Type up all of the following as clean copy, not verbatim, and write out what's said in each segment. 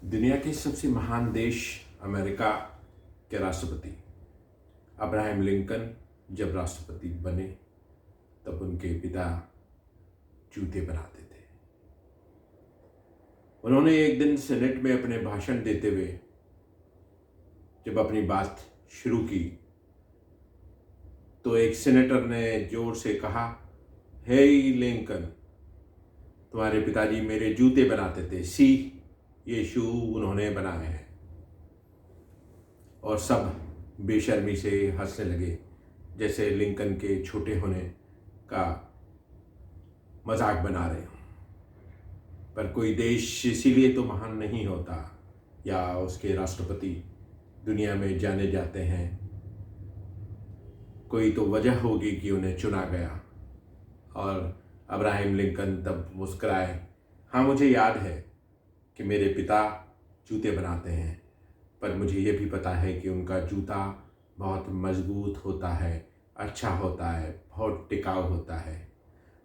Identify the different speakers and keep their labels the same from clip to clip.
Speaker 1: दुनिया के सबसे महान देश अमेरिका के राष्ट्रपति अब्राहम लिंकन जब राष्ट्रपति बने तब उनके पिता जूते बनाते थे। उन्होंने एक दिन सेनेट में अपने भाषण देते हुए जब अपनी बात शुरू की तो एक सेनेटर ने जोर से कहा, हे लिंकन, तुम्हारे पिताजी मेरे जूते बनाते थे, सी ये शू उन्होंने बनाए हैं। और सब बेशर्मी से हंसने लगे, जैसे लिंकन के छोटे होने का मजाक बना रहे हों। पर कोई देश इसीलिए तो महान नहीं होता या उसके राष्ट्रपति दुनिया में जाने जाते हैं, कोई तो वजह होगी कि उन्हें चुना गया। और अब्राहम लिंकन तब मुस्कुराए, हाँ मुझे याद है कि मेरे पिता जूते बनाते हैं, पर मुझे ये भी पता है कि उनका जूता बहुत मजबूत होता है, अच्छा होता है, बहुत टिकाऊ होता है।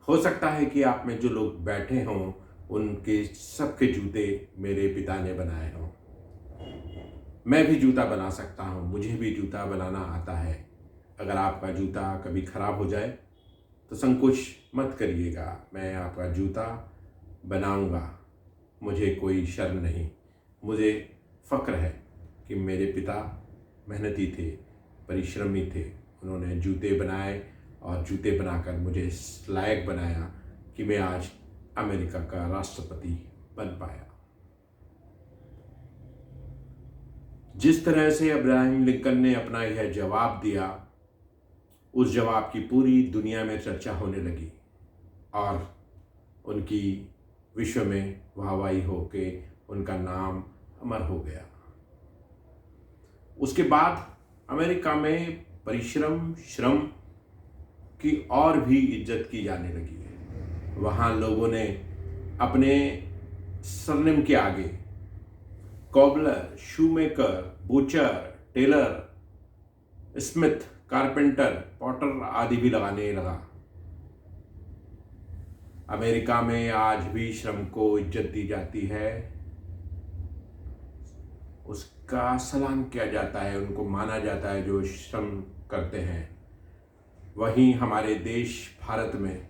Speaker 1: हो सकता है कि आप में जो लोग बैठे हों उनके सबके जूते मेरे पिता ने बनाए हों। मैं भी जूता बना सकता हूँ, मुझे भी जूता बनाना आता है। अगर आपका जूता कभी ख़राब हो जाए तो संकोच मत करिएगा, मैं आपका जूता बनाऊंगा। मुझे कोई शर्म नहीं, मुझे फ़क्र है कि मेरे पिता मेहनती थे, परिश्रमी थे। उन्होंने जूते बनाए और जूते बनाकर मुझे इस लायक बनाया कि मैं आज अमेरिका का राष्ट्रपति बन पाया। जिस तरह से अब्राहम लिंकन ने अपना यह जवाब दिया, उस जवाब की पूरी दुनिया में चर्चा होने लगी और उनकी विश्व में वाहवाही होके उनका नाम अमर हो गया। उसके बाद अमेरिका में परिश्रम, श्रम की और भी इज्जत की जाने लगी है। वहाँ लोगों ने अपने सरनेम के आगे cobbler, shoemaker, butcher, tailor, smith, carpenter, potter आदि भी लगाने लगा। अमेरिका में आज भी श्रम को इज्जत दी जाती है, उसका सलाम किया जाता है, उनको माना जाता है जो श्रम करते हैं। वहीं हमारे देश भारत में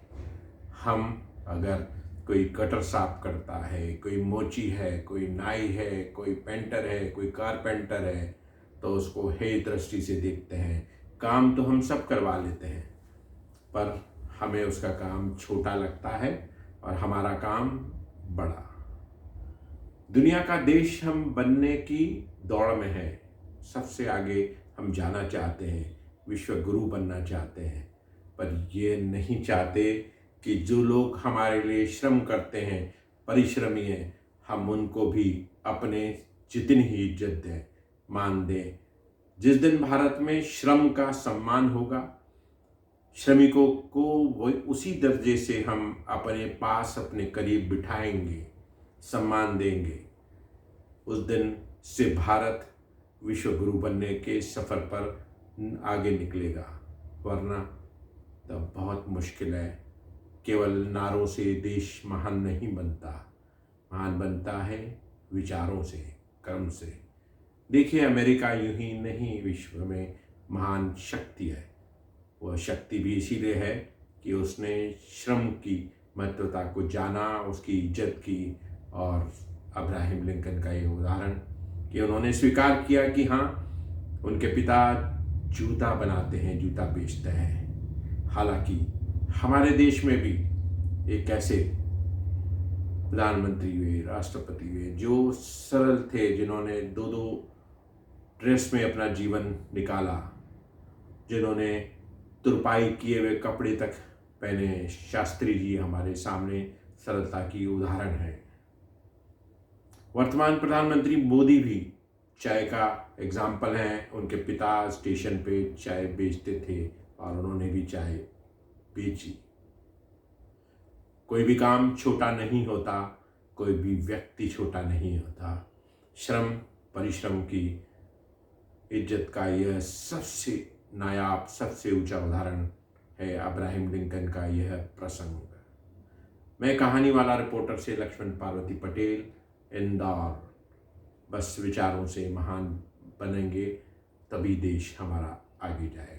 Speaker 1: हम अगर कोई गटर साफ करता है, कोई मोची है, कोई नाई है, कोई पेंटर है, कोई कारपेंटर है, तो उसको हे दृष्टि से देखते हैं। काम तो हम सब करवा लेते हैं, पर हमें उसका काम छोटा लगता है और हमारा काम बड़ा। दुनिया का देश हम बनने की दौड़ में है, सबसे आगे हम जाना चाहते हैं, विश्व गुरु बनना चाहते हैं, पर ये नहीं चाहते कि जो लोग हमारे लिए श्रम करते हैं, परिश्रमी हैं, हम उनको भी अपने जितनी ही इज्जत दें, मान दें। जिस दिन भारत में श्रम का सम्मान होगा, श्रमिकों को वो उसी दर्जे से हम अपने पास, अपने करीब बिठाएंगे, सम्मान देंगे, उस दिन से भारत विश्व गुरु बनने के सफ़र पर आगे निकलेगा। वरना तब बहुत मुश्किल है। केवल नारों से देश महान नहीं बनता, महान बनता है विचारों से, कर्म से। देखिए, अमेरिका यूं ही नहीं विश्व में महान शक्ति है। वह शक्ति भी इसीलिए है कि उसने श्रम की महत्वता को जाना, उसकी इज्जत की। और अब्राहम लिंकन का ये उदाहरण कि उन्होंने स्वीकार किया कि हाँ, उनके पिता जूता बनाते हैं, जूता बेचते हैं। हालांकि हमारे देश में भी एक ऐसे प्रधानमंत्री हुए, राष्ट्रपति हुए जो सरल थे, जिन्होंने दो दो ड्रेस में अपना जीवन निकाला, जिन्होंने तुरपाई किए हुए कपड़े तक पहने। शास्त्री जी हमारे सामने सरलता की उदाहरण है। वर्तमान प्रधानमंत्री मोदी भी चाय का एग्जाम्पल हैं। उनके पिता स्टेशन पे चाय बेचते थे और उन्होंने भी चाय बेची। कोई भी काम छोटा नहीं होता, कोई भी व्यक्ति छोटा नहीं होता। श्रम, परिश्रम की इज्जत का यह सबसे नायाब, सबसे ऊंचा उदाहरण है अब्राहम लिंकन का यह प्रसंग। मैं कहानी वाला रिपोर्टर से लक्ष्मण पार्वती पटेल, इंदौर। बस विचारों से महान बनेंगे, तभी देश हमारा आगे जाएगा।